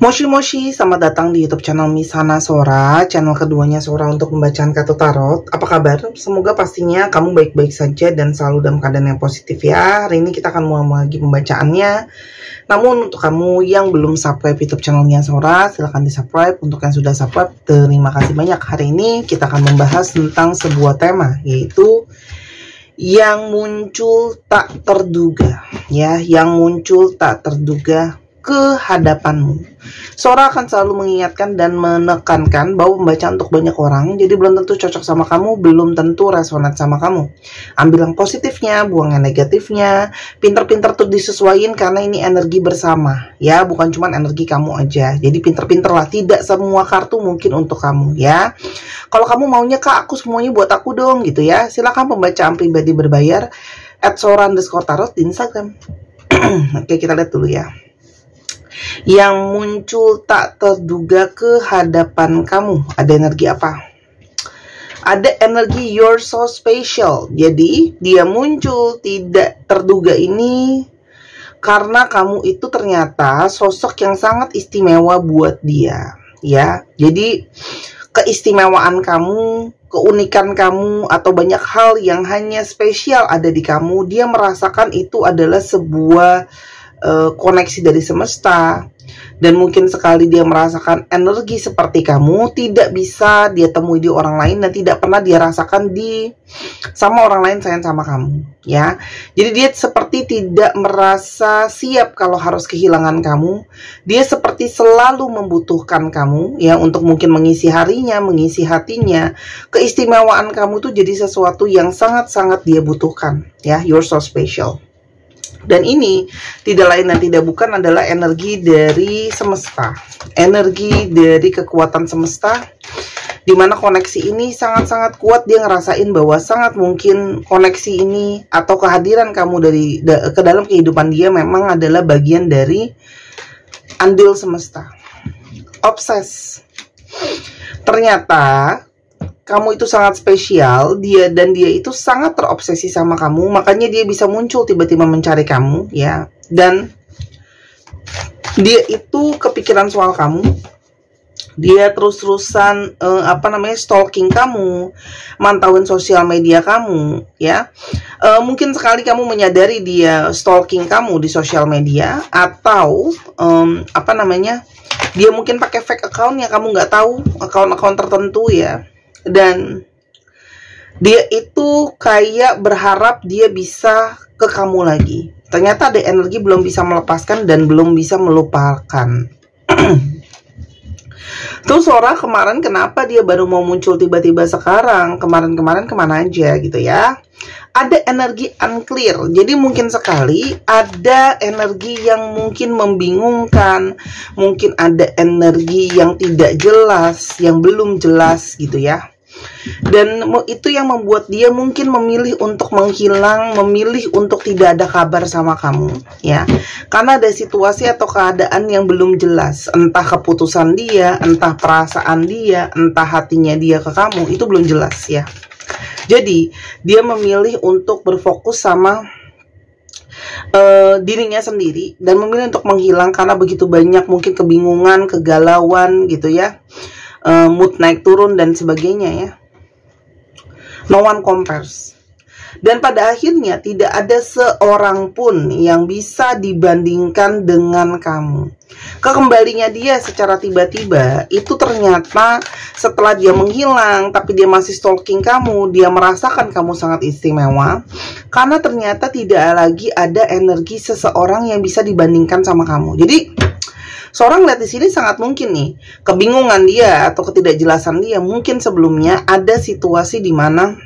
Moshi Moshi, selamat datang di YouTube channel Misana Sora, channel keduanya Sora untuk pembacaan kartu tarot. Apa kabar? Semoga pastinya kamu baik-baik saja dan selalu dalam keadaan yang positif ya. Hari ini kita akan mulai lagi pembacaannya. Namun untuk kamu yang belum subscribe YouTube channelnya Sora, silahkan di subscribe. Untuk yang sudah subscribe, terima kasih banyak. Hari ini kita akan membahas tentang sebuah tema, yaitu yang muncul tak terduga, ya, yang muncul tak terduga ke hadapanmu. Sora akan selalu mengingatkan dan menekankan bahwa pembacaan untuk banyak orang, jadi belum tentu cocok sama kamu, belum tentu resonat sama kamu. Ambil yang positifnya, buang yang negatifnya. Pinter-pinter tuh disesuaikan karena ini energi bersama, ya, bukan cuma energi kamu aja. Jadi pinter-pinter lah, tidak semua kartu mungkin untuk kamu, ya. Kalau kamu maunya, Kak, aku semuanya buat aku dong, gitu ya, silakan pembacaan pribadi berbayar @sora_tarot di Instagram. Oke, kita lihat dulu ya. Yang muncul tak terduga ke hadapan kamu, ada energi apa? Ada energi you're so special. Jadi dia muncul tidak terduga ini karena kamu itu ternyata sosok yang sangat istimewa buat dia, ya. Jadi keistimewaan kamu, keunikan kamu, atau banyak hal yang hanya spesial ada di kamu, dia merasakan itu adalah sebuah koneksi dari semesta. Dan mungkin sekali dia merasakan energi seperti kamu tidak bisa dia temui di orang lain, dan tidak pernah dia rasakan di sama orang lain sayang sama kamu, ya. Jadi dia seperti tidak merasa siap kalau harus kehilangan kamu. Dia seperti selalu membutuhkan kamu, ya, untuk mungkin mengisi harinya, mengisi hatinya. Keistimewaan kamu tuh jadi sesuatu yang sangat-sangat dia butuhkan, ya. You're so special. Dan ini tidak lain dan tidak bukan adalah energi dari semesta, energi dari kekuatan semesta, dimana koneksi ini sangat-sangat kuat. Dia ngerasain bahwa sangat mungkin koneksi ini atau kehadiran kamu ke dalam kehidupan dia memang adalah bagian dari andil semesta. Obses. Ternyata kamu itu sangat spesial, dia itu sangat terobsesi sama kamu, makanya dia bisa muncul tiba-tiba mencari kamu, ya. Dan dia itu kepikiran soal kamu. Dia terus-terusan stalking kamu, mantauin sosial media kamu, ya. Mungkin sekali kamu menyadari dia stalking kamu di sosial media, atau dia mungkin pakai fake account yang kamu nggak tahu, account tertentu, ya. Dan dia itu kayak berharap dia bisa ke kamu lagi. Ternyata ada energi belum bisa melepaskan dan belum bisa melupakan. Terus Sora kemarin kenapa dia baru mau muncul tiba-tiba sekarang? Kemarin-kemarin kemana aja gitu ya? Ada energi unclear. Jadi mungkin sekali ada energi yang mungkin membingungkan, mungkin ada energi yang tidak jelas, yang belum jelas gitu ya. Dan itu yang membuat dia mungkin memilih untuk menghilang, memilih untuk tidak ada kabar sama kamu, ya. Karena ada situasi atau keadaan yang belum jelas, entah keputusan dia, entah perasaan dia, entah hatinya dia ke kamu, itu belum jelas, ya. Jadi dia memilih untuk berfokus sama dirinya sendiri dan memilih untuk menghilang karena begitu banyak mungkin kebingungan, kegalauan gitu ya. Mood naik turun dan sebagainya, ya. No one compares. Dan pada akhirnya tidak ada seorang pun yang bisa dibandingkan dengan kamu. Kekembalinya dia secara tiba-tiba itu ternyata setelah dia menghilang, tapi dia masih stalking kamu, dia merasakan kamu sangat istimewa karena ternyata tidak lagi ada energi seseorang yang bisa dibandingkan sama kamu. Jadi seorang lihat di sini sangat mungkin nih, kebingungan dia atau ketidakjelasan dia mungkin sebelumnya ada situasi di mana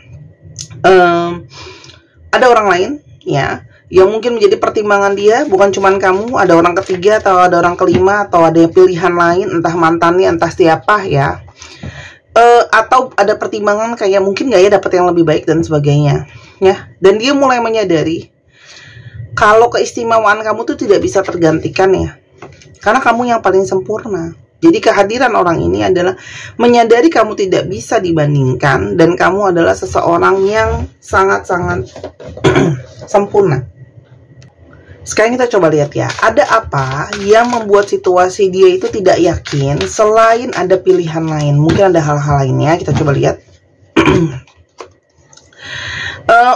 ada orang lain, ya, yang mungkin menjadi pertimbangan dia, bukan cuman kamu, ada orang ketiga atau ada orang kelima atau ada pilihan lain, entah mantannya, entah siapa, ya. Atau ada pertimbangan kayak mungkin gak ya dapat yang lebih baik dan sebagainya, ya. Dan dia mulai menyadari kalau keistimewaan kamu tuh tidak bisa tergantikan, ya. Karena kamu yang paling sempurna. Jadi kehadiran orang ini adalah menyadari kamu tidak bisa dibandingkan dan kamu adalah seseorang yang sangat-sangat sempurna. Sekarang kita coba lihat ya, ada apa yang membuat situasi dia itu tidak yakin selain ada pilihan lain. Mungkin ada hal-hal lainnya, kita coba lihat.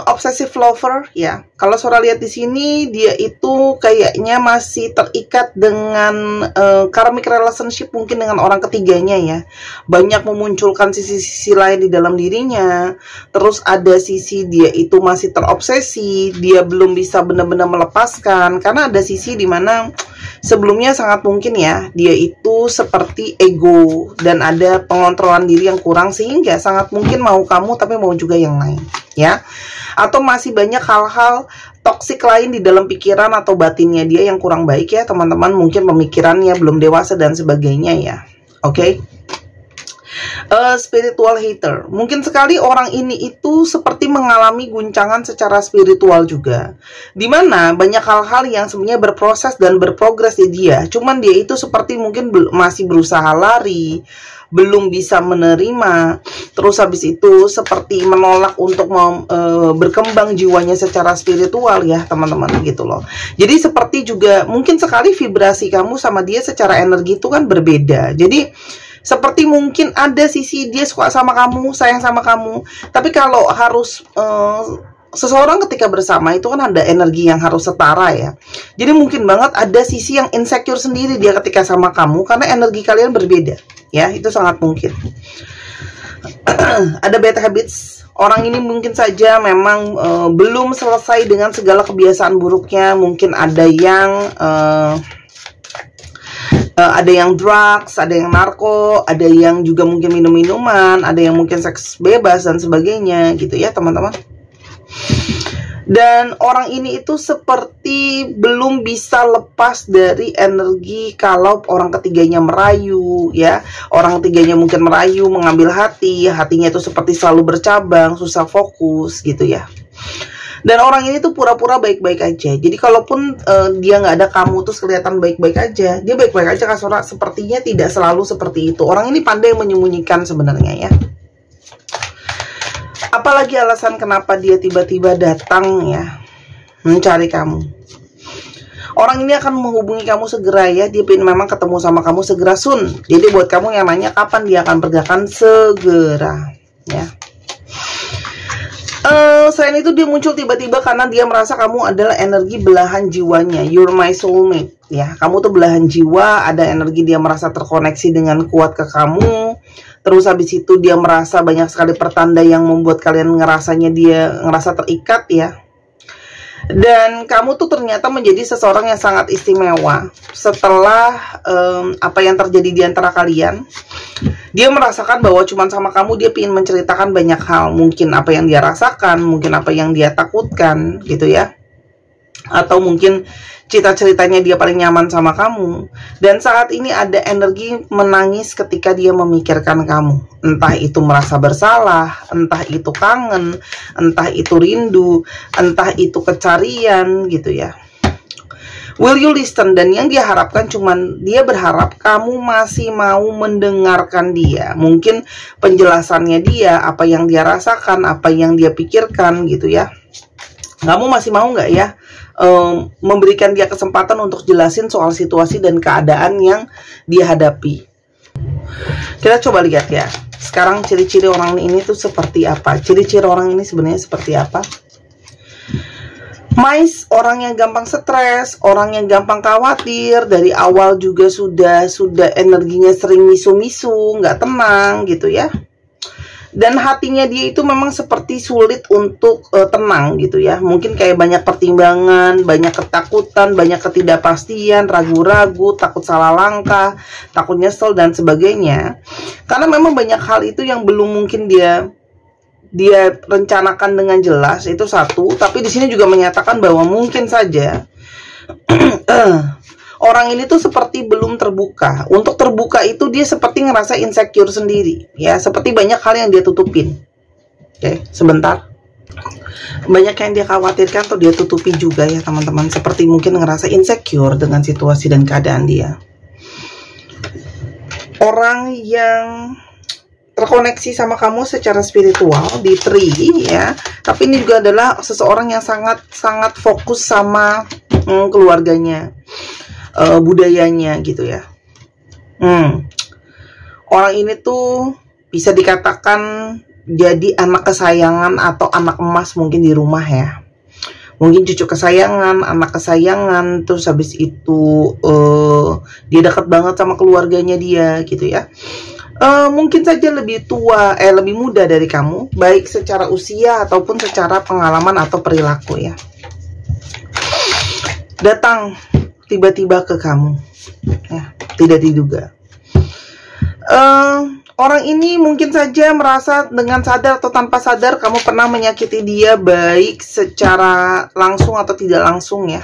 Obsessive lover ya. Kalau Sora lihat di sini, dia itu kayaknya masih terikat dengan karmic relationship, mungkin dengan orang ketiganya ya. Banyak memunculkan sisi-sisi lain di dalam dirinya. Terus ada sisi dia itu masih terobsesi, dia belum bisa benar-benar melepaskan, karena ada sisi dimana sebelumnya sangat mungkin ya dia itu seperti ego dan ada pengontrolan diri yang kurang, sehingga sangat mungkin mau kamu tapi mau juga yang lain ya. Atau masih banyak hal-hal toksik lain di dalam pikiran atau batinnya dia yang kurang baik ya teman-teman. Mungkin pemikirannya belum dewasa dan sebagainya ya. Oke. Spiritual hater. Mungkin sekali orang ini itu seperti mengalami guncangan secara spiritual juga, dimana banyak hal-hal yang sebenarnya berproses dan berprogres di dia, cuman dia itu seperti mungkin masih berusaha lari, belum bisa menerima, terus habis itu seperti menolak untuk berkembang jiwanya secara spiritual ya teman-teman gitu loh. Jadi seperti juga mungkin sekali vibrasi kamu sama dia secara energi itu kan berbeda. Jadi seperti mungkin ada sisi dia suka sama kamu, sayang sama kamu, tapi kalau harus seseorang ketika bersama itu kan ada energi yang harus setara ya. Jadi mungkin banget ada sisi yang insecure sendiri dia ketika sama kamu karena energi kalian berbeda ya, itu sangat mungkin. Ada bad habits. Orang ini mungkin saja memang belum selesai dengan segala kebiasaan buruknya. Mungkin ada yang drugs, ada yang narko, ada yang juga mungkin minum-minuman, ada yang mungkin seks bebas dan sebagainya gitu ya teman-teman. Dan orang ini itu seperti belum bisa lepas dari energi kalau orang ketiganya merayu ya. Orang ketiganya mungkin merayu, mengambil hatinya itu seperti selalu bercabang, susah fokus gitu ya. Dan orang ini tuh pura-pura baik-baik aja. Jadi kalaupun dia nggak ada kamu terus kelihatan baik-baik aja, dia baik-baik aja Kak Sora. Sepertinya tidak selalu seperti itu. Orang ini pandai menyembunyikan sebenarnya ya. Apalagi alasan kenapa dia tiba-tiba datang ya mencari kamu. Orang ini akan menghubungi kamu segera ya. Dia pengen memang ketemu sama kamu segera soon. Jadi buat kamu yang nanya kapan dia akan pergikan, segera ya. Selain itu dia muncul tiba-tiba karena dia merasa kamu adalah energi belahan jiwanya. You're my soulmate ya. Kamu tuh belahan jiwa, ada energi dia merasa terkoneksi dengan kuat ke kamu. Terus habis itu dia merasa banyak sekali pertanda yang membuat kalian ngerasa terikat ya. Dan kamu tuh ternyata menjadi seseorang yang sangat istimewa. Setelah apa yang terjadi di antara kalian, dia merasakan bahwa cuma sama kamu dia ingin menceritakan banyak hal. Mungkin apa yang dia rasakan, mungkin apa yang dia takutkan gitu ya. Atau mungkin cerita-ceritanya dia paling nyaman sama kamu. Dan saat ini ada energi menangis ketika dia memikirkan kamu. Entah itu merasa bersalah, entah itu kangen, entah itu rindu, entah itu kecarian gitu ya. Will you listen? Dan yang dia harapkan cuman dia berharap kamu masih mau mendengarkan dia. Mungkin penjelasannya dia, apa yang dia rasakan, apa yang dia pikirkan gitu ya. Kamu masih mau nggak ya memberikan dia kesempatan untuk jelasin soal situasi dan keadaan yang dia hadapi. Kita coba lihat ya. Sekarang ciri-ciri orang ini tuh seperti apa? Ciri-ciri orang ini sebenarnya seperti apa? Mais, orang yang gampang stres, orang yang gampang khawatir, dari awal juga sudah energinya sering misu-misu, nggak tenang gitu ya. Dan hatinya dia itu memang seperti sulit untuk tenang gitu ya. Mungkin kayak banyak pertimbangan, banyak ketakutan, banyak ketidakpastian, ragu-ragu, takut salah langkah, takut nyesel dan sebagainya. Karena memang banyak hal itu yang belum mungkin dia rencanakan dengan jelas, itu satu. Tapi di sini juga menyatakan bahwa mungkin saja orang ini tuh seperti belum terbuka. Untuk terbuka itu dia seperti ngerasa insecure sendiri ya, seperti banyak hal yang dia tutupin. Oke, sebentar. Banyak yang dia khawatirkan tuh dia tutupi juga ya teman-teman. Seperti mungkin ngerasa insecure dengan situasi dan keadaan dia. Orang yang terkoneksi sama kamu secara spiritual di 3 ya. Tapi ini juga adalah seseorang yang sangat fokus sama keluarganya, budayanya gitu ya. Orang ini tuh bisa dikatakan jadi anak kesayangan atau anak emas mungkin di rumah ya. Mungkin cucu kesayangan, anak kesayangan, terus habis itu dia dekat banget sama keluarganya dia gitu ya. Mungkin saja lebih tua, lebih muda dari kamu, baik secara usia ataupun secara pengalaman atau perilaku ya. Datang tiba-tiba ke kamu, ya, tidak diduga. Orang ini mungkin saja merasa dengan sadar atau tanpa sadar kamu pernah menyakiti dia, baik secara langsung atau tidak langsung ya.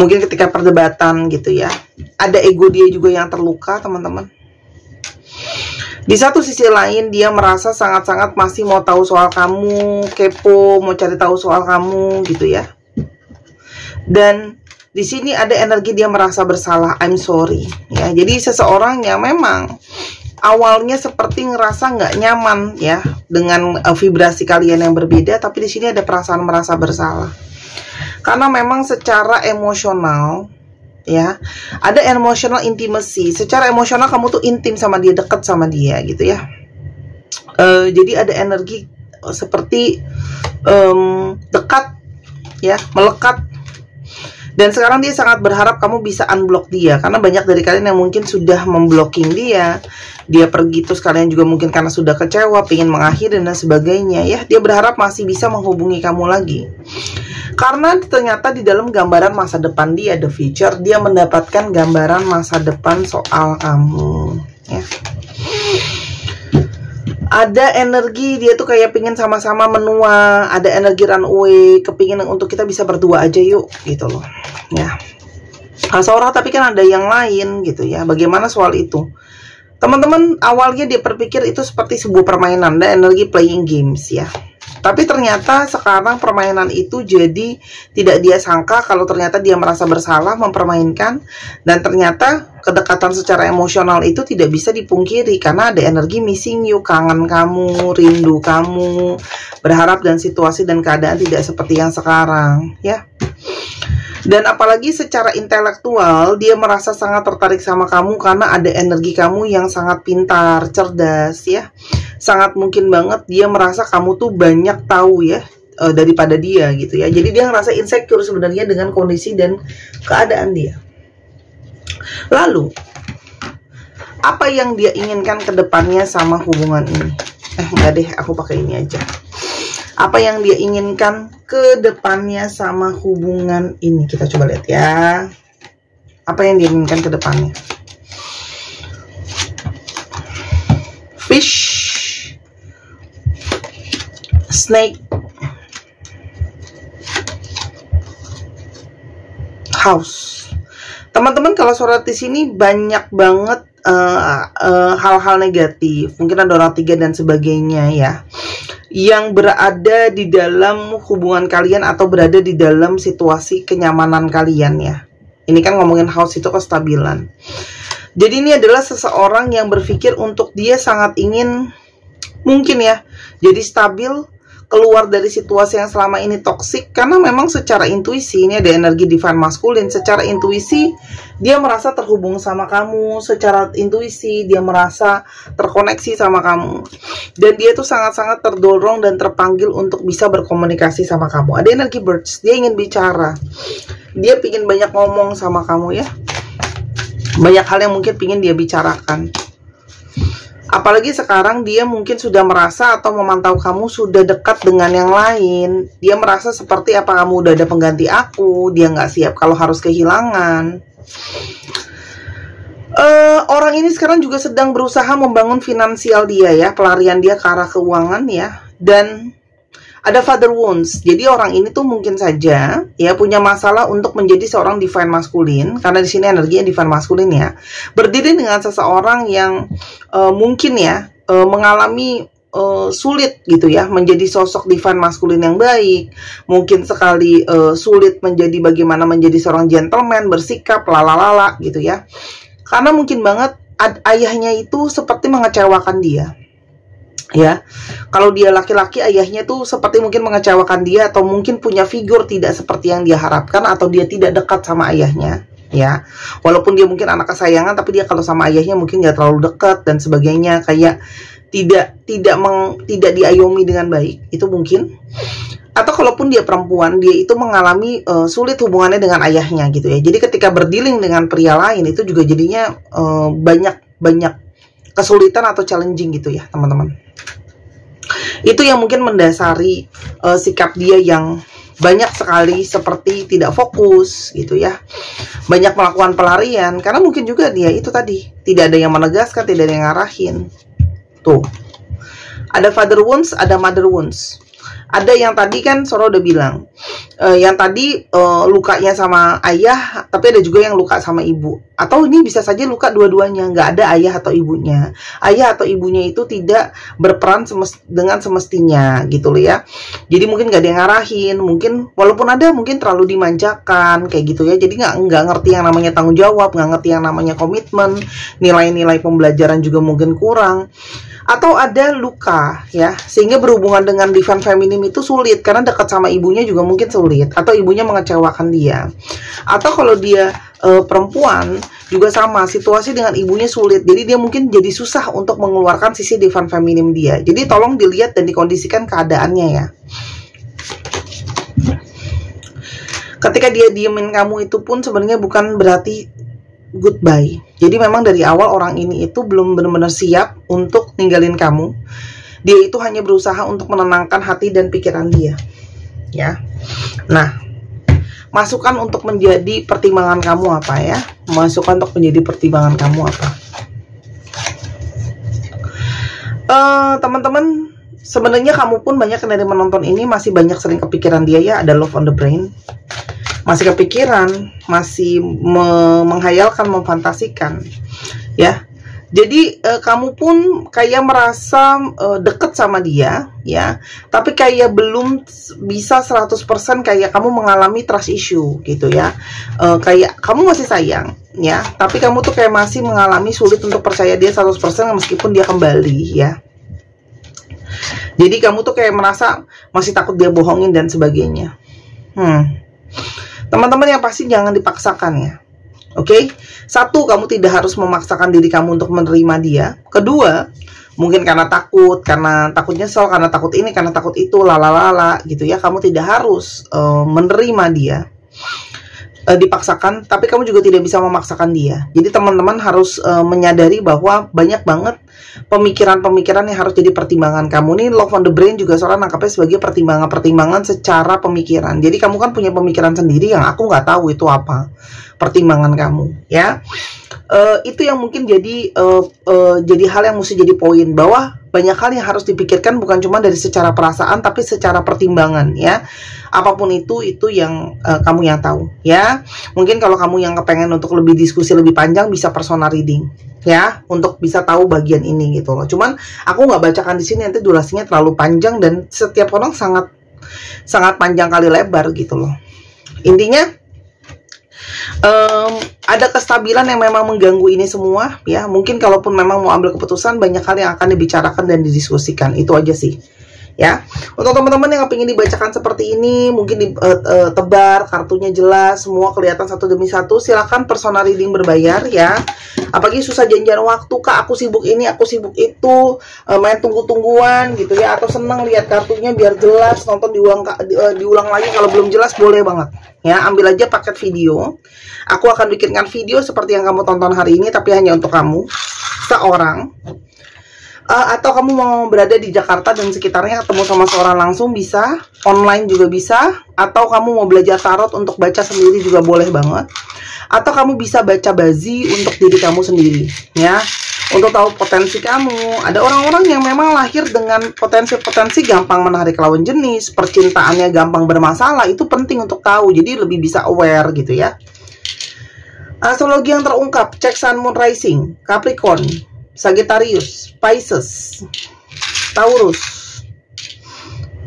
Mungkin ketika perdebatan gitu ya. Ada ego dia juga yang terluka, teman-teman. Di satu sisi lain dia merasa sangat-sangat masih mau tahu soal kamu, kepo, mau cari tahu soal kamu gitu ya. Dan di sini ada energi dia merasa bersalah, I'm sorry ya. Jadi seseorang yang memang awalnya seperti ngerasa nggak nyaman ya dengan vibrasi kalian yang berbeda, tapi di sini ada perasaan merasa bersalah karena memang secara emosional ya, ada emotional intimacy. Secara emosional kamu tuh intim sama dia, dekat sama dia gitu ya. Jadi ada energi seperti dekat ya, melekat. Dan sekarang dia sangat berharap kamu bisa unblock dia, karena banyak dari kalian yang mungkin sudah memblocking dia. Dia pergi terus kalian juga mungkin karena sudah kecewa, ingin mengakhiri dan sebagainya ya. Dia berharap masih bisa menghubungi kamu lagi. Karena ternyata di dalam gambaran masa depan dia, the future, dia mendapatkan gambaran masa depan soal kamu ya. Ada energi dia tuh kayak pingin sama-sama menua, ada energi runway, kepingin untuk kita bisa berdua aja yuk gitu loh ya. Seorang tapi kan ada yang lain gitu ya. Bagaimana soal itu? Teman-teman, awalnya dia berpikir itu seperti sebuah permainan, ada energi playing games ya. Tapi ternyata sekarang permainan itu jadi tidak dia sangka kalau ternyata dia merasa bersalah mempermainkan. Dan ternyata kedekatan secara emosional itu tidak bisa dipungkiri karena ada energi missing you, kangen kamu, rindu kamu, berharap dan situasi dan keadaan tidak seperti yang sekarang ya. Dan apalagi secara intelektual dia merasa sangat tertarik sama kamu karena ada energi kamu yang sangat pintar, cerdas ya. Sangat mungkin banget dia merasa kamu tuh banyak tahu ya daripada dia gitu ya. Jadi dia ngerasa insecure sebenarnya dengan kondisi dan keadaan dia. Lalu apa yang dia inginkan ke depannya sama hubungan ini? Enggak deh, aku pakai ini aja. Apa yang dia inginkan ke depannya sama hubungan ini? Kita coba lihat ya. Apa yang dia inginkan ke depannya? Fish, snake, house. Teman-teman, kalau surat di sini banyak banget hal-hal negatif. Mungkin ada orang tiga dan sebagainya ya, yang berada di dalam hubungan kalian atau berada di dalam situasi kenyamanan kalian ya. Ini kan ngomongin house itu kestabilan. Jadi ini adalah seseorang yang berpikir untuk dia sangat ingin mungkin ya jadi stabil, keluar dari situasi yang selama ini toksik. Karena memang secara intuisi, ini ada energi divine maskulin, secara intuisi dia merasa terhubung sama kamu, secara intuisi dia merasa terkoneksi sama kamu, dan dia tuh sangat-sangat terdorong dan terpanggil untuk bisa berkomunikasi sama kamu. Ada energi birds, dia ingin bicara, dia ingin banyak ngomong sama kamu ya, banyak hal yang mungkin ingin dia bicarakan. Apalagi sekarang dia mungkin sudah merasa atau memantau kamu sudah dekat dengan yang lain. Dia merasa seperti apa kamu udah ada pengganti aku. Dia nggak siap kalau harus kehilangan. Orang ini sekarang juga sedang berusaha membangun finansial dia ya. Pelarian dia ke arah keuangan ya. Dan ada father wounds. Jadi orang ini tuh mungkin saja ya punya masalah untuk menjadi seorang divine maskulin, karena di sini energinya divine maskulin ya. Berdiri dengan seseorang yang mungkin ya mengalami sulit gitu ya menjadi sosok divine maskulin yang baik. Mungkin sekali sulit menjadi bagaimana menjadi seorang gentleman, bersikap lalalala gitu ya. Karena mungkin banget ayahnya itu seperti mengecewakan dia. Ya, kalau dia laki-laki, ayahnya tuh seperti mungkin mengecewakan dia, atau mungkin punya figur tidak seperti yang dia harapkan, atau dia tidak dekat sama ayahnya. Ya, walaupun dia mungkin anak kesayangan, tapi dia kalau sama ayahnya mungkin nggak terlalu dekat dan sebagainya, kayak tidak diayomi dengan baik, itu mungkin. Atau kalaupun dia perempuan, dia itu mengalami sulit hubungannya dengan ayahnya gitu ya. Jadi ketika berdealing dengan pria lain itu juga jadinya banyak kesulitan atau challenging gitu ya teman-teman. Itu yang mungkin mendasari sikap dia yang banyak sekali seperti tidak fokus gitu ya, banyak melakukan pelarian, karena mungkin juga dia itu tadi tidak ada yang menegaskan, tidak ada yang ngarahin. Tuh, ada father wounds, ada mother wounds. Ada yang tadi kan Sora udah bilang, yang tadi lukanya sama ayah, tapi ada juga yang luka sama ibu. Atau ini bisa saja luka dua-duanya, nggak ada ayah atau ibunya. Ayah atau ibunya itu tidak berperan dengan semestinya gitu loh ya. Jadi mungkin nggak ada yang ngarahin, mungkin walaupun ada mungkin terlalu dimanjakan kayak gitu ya. Jadi nggak ngerti yang namanya tanggung jawab, nggak ngerti yang namanya komitmen, nilai-nilai pembelajaran juga mungkin kurang. Atau ada luka ya, sehingga berhubungan dengan divine feminim itu sulit karena dekat sama ibunya juga mungkin sulit, atau ibunya mengecewakan dia. Atau kalau dia perempuan juga sama, situasi dengan ibunya sulit, jadi dia mungkin jadi susah untuk mengeluarkan sisi divine feminim dia. Jadi tolong dilihat dan dikondisikan keadaannya ya. Ketika dia diemin kamu itu pun sebenarnya bukan berarti goodbye. Jadi memang dari awal orang ini itu belum benar-benar siap untuk ninggalin kamu. Dia itu hanya berusaha untuk menenangkan hati dan pikiran dia. Ya. Nah, masukan untuk menjadi pertimbangan kamu apa ya? Masukan untuk menjadi pertimbangan kamu apa? Teman-teman, sebenarnya kamu pun banyak dari menonton ini masih banyak sering kepikiran dia ya, ada love on the brain. Masih kepikiran, masih menghayalkan, memfantasikan ya. Jadi kamu pun kayak merasa deket sama dia ya, tapi kayak belum bisa 100% kayak kamu mengalami trust issue gitu ya. Kayak kamu masih sayang ya, tapi kamu tuh kayak masih mengalami sulit untuk percaya dia 100% meskipun dia kembali ya. Jadi kamu tuh kayak merasa masih takut dia bohongin dan sebagainya. Teman-teman yang pasti jangan dipaksakan ya. Oke? Satu, kamu tidak harus memaksakan diri kamu untuk menerima dia. Kedua, mungkin karena takut, karena takut nyesel, karena takut ini, karena takut itu, lalalala gitu ya. Kamu tidak harus menerima dia dipaksakan, tapi kamu juga tidak bisa memaksakan dia. Jadi teman-teman harus menyadari bahwa banyak banget pemikiran-pemikiran yang harus jadi pertimbangan kamu. Nih love on the brain juga seorang nangkapnya sebagai pertimbangan-pertimbangan secara pemikiran. Jadi kamu kan punya pemikiran sendiri yang aku nggak tahu itu apa pertimbangan kamu ya. Itu yang mungkin jadi hal yang mesti jadi poin, bahwa banyak hal yang harus dipikirkan bukan cuma dari secara perasaan tapi secara pertimbangan ya. Apapun itu yang kamu yang tahu ya. Mungkin kalau kamu yang kepengen untuk lebih diskusi lebih panjang bisa personal reading ya, untuk bisa tahu bagian ini gitu loh. Cuman aku nggak bacakan di sini, nanti durasinya terlalu panjang dan setiap orang sangat panjang kali lebar gitu loh. Intinya ada kestabilan yang memang mengganggu ini semua ya. Mungkin kalaupun memang mau ambil keputusan, banyak hal yang akan dibicarakan dan didiskusikan. Itu aja sih ya. Untuk teman-teman yang ingin dibacakan seperti ini, mungkin ditebar kartunya jelas, semua kelihatan satu demi satu, silakan personal reading berbayar ya. Apalagi susah janjian waktu, Kak, aku sibuk ini, aku sibuk itu, main tunggu-tungguan gitu ya, atau seneng lihat kartunya biar jelas, nonton diulang lagi kalau belum jelas, boleh banget ya. Ambil aja paket video. Aku akan bikinkan video seperti yang kamu tonton hari ini, tapi hanya untuk kamu seorang. Atau kamu mau berada di Jakarta dan sekitarnya, ketemu sama seorang langsung bisa, online juga bisa. Atau kamu mau belajar tarot untuk baca sendiri juga boleh banget. Atau kamu bisa baca bazi untuk diri kamu sendiri ya, untuk tahu potensi kamu. Ada orang-orang yang memang lahir dengan potensi-potensi gampang menarik lawan jenis, percintaannya gampang bermasalah. Itu penting untuk tahu, jadi lebih bisa aware gitu ya. Astrologi yang terungkap, cek Sun, Moon, Rising, Capricorn, Sagittarius, Pisces, Taurus,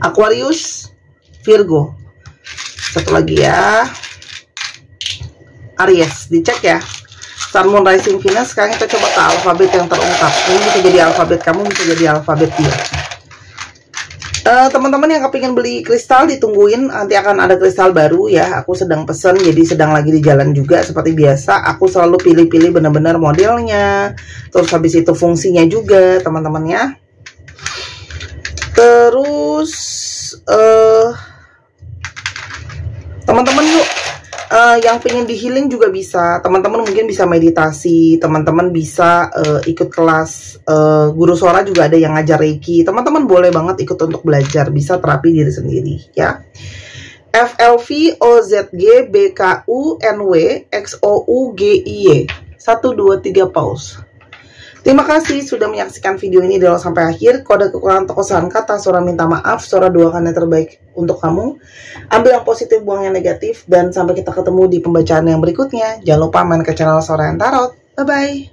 Aquarius, Virgo. Satu lagi ya, Aries, dicek ya. Sun, Moon, Rising, Venus. Sekarang kita coba ke alfabet yang terungkap. Ini bisa jadi alfabet kamu, bisa jadi alfabet dia. Teman-teman yang kepingin beli kristal, ditungguin, nanti akan ada kristal baru ya. Aku sedang pesen, jadi sedang lagi di jalan juga. Seperti biasa, aku selalu pilih-pilih benar-benar modelnya, terus habis itu fungsinya juga, teman-teman ya. Terus teman-teman yuk, yang pengen di healing juga bisa. Teman-teman mungkin bisa meditasi, teman-teman bisa ikut kelas guru suara, juga ada yang ngajar Reiki. Teman-teman boleh banget ikut untuk belajar, bisa terapi diri sendiri ya. FLV OZG BKUNW XOUGIY 1 2 3 pause. Terima kasih sudah menyaksikan video ini dari awal sampai akhir. Kode kekurangan atau kesalahan kata, Sora minta maaf. Sora doakan yang terbaik untuk kamu. Ambil yang positif, buang yang negatif. Dan sampai kita ketemu di pembacaan yang berikutnya. Jangan lupa main ke channel Sora yang Tarot. Bye-bye.